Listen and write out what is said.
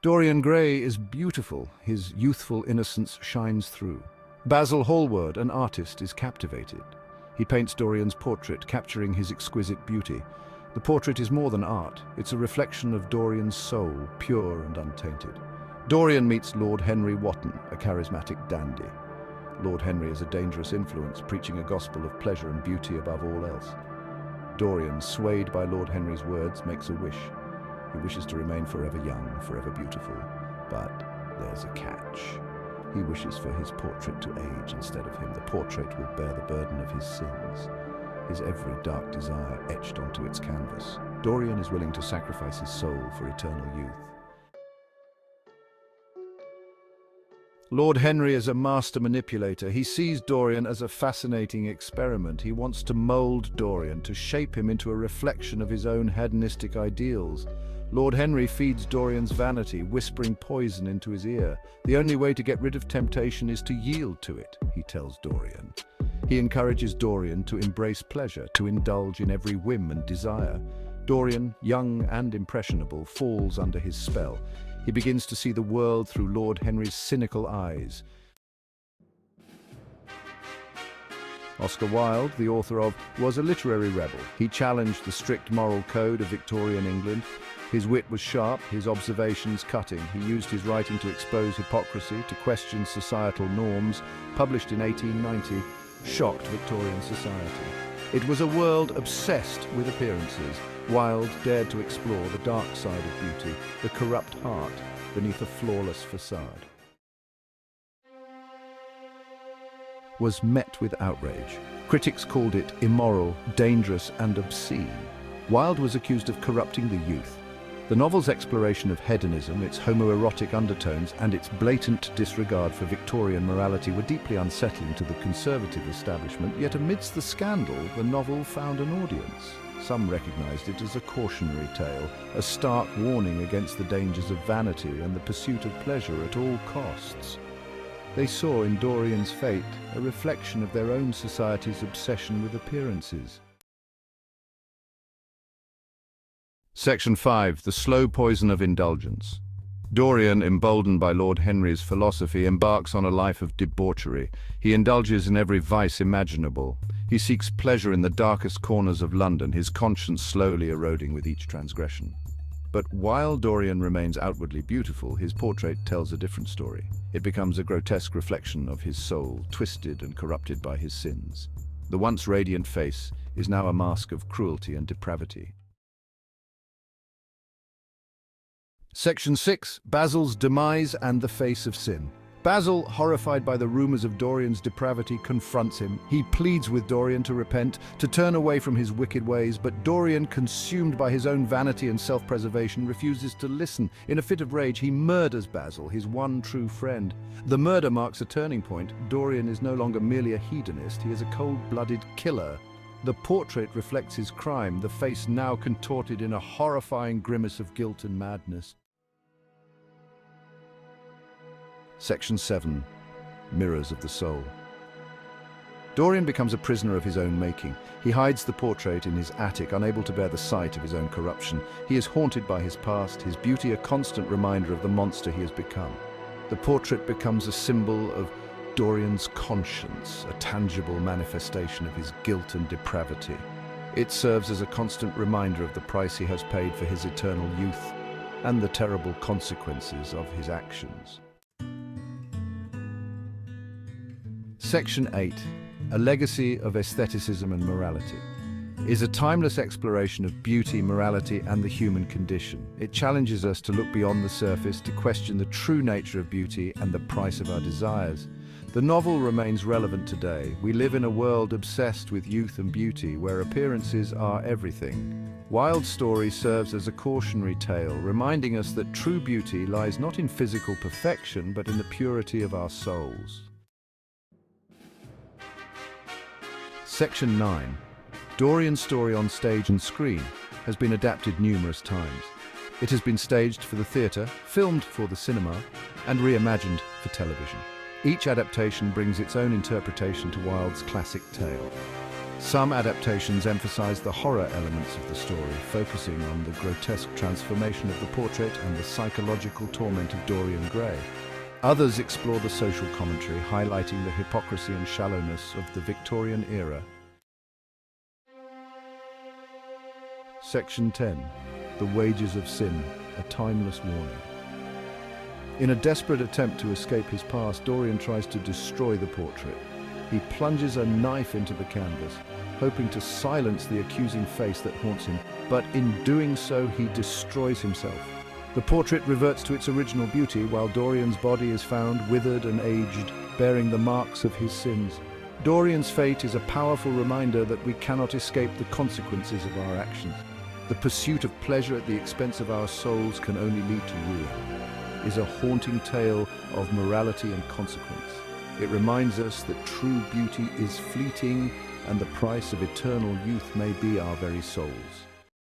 Dorian Gray is beautiful, his youthful innocence shines through. Basil Hallward, an artist, is captivated. He paints Dorian's portrait, capturing his exquisite beauty. The portrait is more than art, it's a reflection of Dorian's soul, pure and untainted. Dorian meets Lord Henry Wotton, a charismatic dandy. Lord Henry is a dangerous influence, preaching a gospel of pleasure and beauty above all else. Dorian, swayed by Lord Henry's words, makes a wish. He wishes to remain forever young, forever beautiful. But there's a catch. He wishes for his portrait to age instead of him. The portrait will bear the burden of his sins, his every dark desire etched onto its canvas. Dorian is willing to sacrifice his soul for eternal youth. Lord Henry is a master manipulator. He sees Dorian as a fascinating experiment. He wants to mold Dorian, to shape him into a reflection of his own hedonistic ideals. Lord Henry feeds Dorian's vanity, whispering poison into his ear. The only way to get rid of temptation is to yield to it, he tells Dorian. He encourages Dorian to embrace pleasure, to indulge in every whim and desire. Dorian, young and impressionable, falls under his spell. He begins to see the world through Lord Henry's cynical eyes. Oscar Wilde, the author of, was a literary rebel. He challenged the strict moral code of Victorian England. His wit was sharp, his observations cutting. He used his writing to expose hypocrisy, to question societal norms. Published in 1890, shocked Victorian society. It was a world obsessed with appearances. Wilde dared to explore the dark side of beauty, the corrupt heart beneath a flawless facade. Was met with outrage. Critics called it immoral, dangerous, and obscene. Wilde was accused of corrupting the youth. The novel's exploration of hedonism, its homoerotic undertones, and its blatant disregard for Victorian morality were deeply unsettling to the conservative establishment, yet amidst the scandal, the novel found an audience. Some recognized it as a cautionary tale, a stark warning against the dangers of vanity and the pursuit of pleasure at all costs. They saw in Dorian's fate a reflection of their own society's obsession with appearances. Section 5. The slow poison of indulgence. Dorian, emboldened by Lord Henry's philosophy, embarks on a life of debauchery. He indulges in every vice imaginable. He seeks pleasure in the darkest corners of London, his conscience slowly eroding with each transgression. But while Dorian remains outwardly beautiful, his portrait tells a different story. It becomes a grotesque reflection of his soul, twisted and corrupted by his sins. The once radiant face is now a mask of cruelty and depravity. Section 6. Basil's demise and the face of sin. Basil, horrified by the rumors of Dorian's depravity, confronts him. He pleads with Dorian to repent, to turn away from his wicked ways, but Dorian, consumed by his own vanity and self-preservation, refuses to listen. In a fit of rage, he murders Basil, his one true friend. The murder marks a turning point. Dorian is no longer merely a hedonist, he is a cold-blooded killer. The portrait reflects his crime, the face now contorted in a horrifying grimace of guilt and madness. Section 7. Mirrors of the soul. Dorian becomes a prisoner of his own making. He hides the portrait in his attic, unable to bear the sight of his own corruption. He is haunted by his past, his beauty a constant reminder of the monster he has become. The portrait becomes a symbol of Dorian's conscience, a tangible manifestation of his guilt and depravity. It serves as a constant reminder of the price he has paid for his eternal youth and the terrible consequences of his actions. Section 8. A legacy of aestheticism and morality. Is a timeless exploration of beauty, morality, and the human condition. It challenges us to look beyond the surface, to question the true nature of beauty and the price of our desires. The novel remains relevant today. We live in a world obsessed with youth and beauty, where appearances are everything. Wilde's story serves as a cautionary tale, reminding us that true beauty lies not in physical perfection, but in the purity of our souls. Section 9. Dorian's story on stage and screen has been adapted numerous times. It has been staged for the theatre, filmed for the cinema, and reimagined for television. Each adaptation brings its own interpretation to Wilde's classic tale. Some adaptations emphasize the horror elements of the story, focusing on the grotesque transformation of the portrait and the psychological torment of Dorian Gray. Others explore the social commentary, highlighting the hypocrisy and shallowness of the Victorian era. Section 10. The Wages of Sin, a timeless warning. In a desperate attempt to escape his past, Dorian tries to destroy the portrait. He plunges a knife into the canvas, hoping to silence the accusing face that haunts him, but in doing so, he destroys himself. The portrait reverts to its original beauty, while Dorian's body is found withered and aged, bearing the marks of his sins. Dorian's fate is a powerful reminder that we cannot escape the consequences of our actions. The pursuit of pleasure at the expense of our souls can only lead to ruin. It is a haunting tale of morality and consequence. It reminds us that true beauty is fleeting, and the price of eternal youth may be our very souls.